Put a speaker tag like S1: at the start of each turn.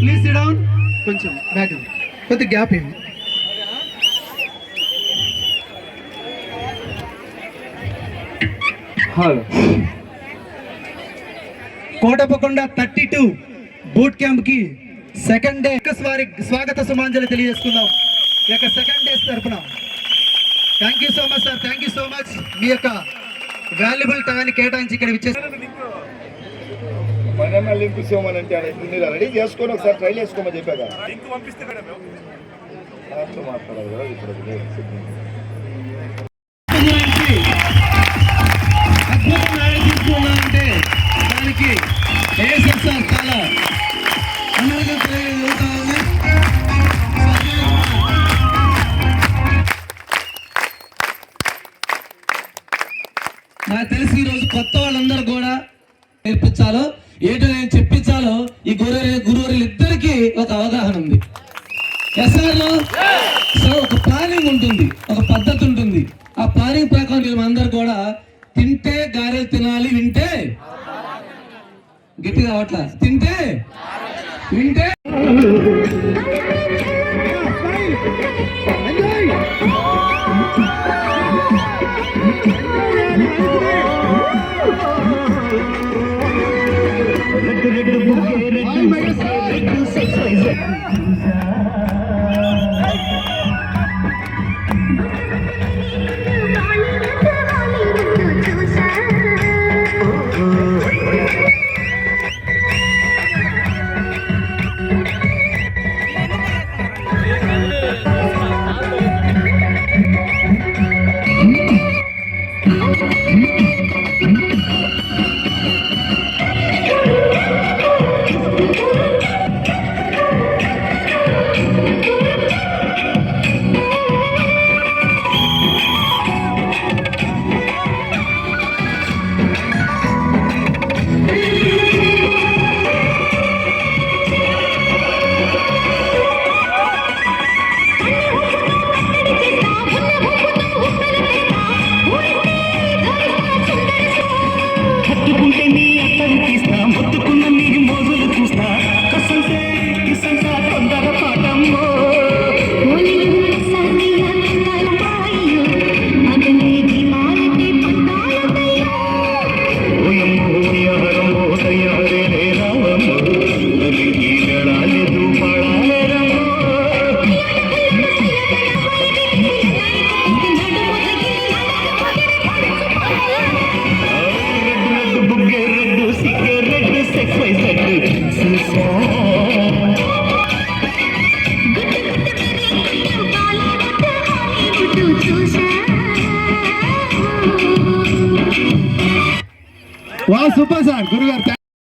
S1: Please sit down. కొంచెం back కొద్ది gap ఇవ్వండి. కోటపకొండ 32 బూట్ క్యాంప్ కి సెకండ్ డే వారి స్వాగత సుమాంజలి తెలియజేసుకుందాం. ఈ యొక్క సెకండ్ డేస్ తరఫున thank you so much sir, thank you so much. మీ యొక్క వాల్యుబుల్ టైంని కేటాయించి ఇక్కడ ఇచ్చేస్తారు.
S2: లింక్ ఇవ్వమనంటే రెడీ చేసుకొని ఒకసారి ట్రైల్ చేసుకోమని చెప్పాక మాట్లాడాలి కదా ఇప్పుడు.
S1: అద్భుతంగా దానికి ఏఎస్ఎస్ఆర్ చాలా నాకు తెలిసి ఈరోజు కొత్త వాళ్ళందరూ కూడా నేర్పించాలో ఏంటో నేను చెప్పించాలో ఈ గురువులు ఇద్దరికి ఒక అవగాహన ఉంది. ఎస్ఆర్లో సో ఒక ప్లానింగ్ ఉంటుంది, ఒక పద్ధతి ఉంటుంది. ఆ ప్లానింగ్ ప్రకారం వీళ్ళందరూ కూడా తింటే గారెలు తినాలి, వింటే గట్టిగా అవట్లా, తింటే వింటే
S2: వావ్, సూపర్ సార్ గురుగారు.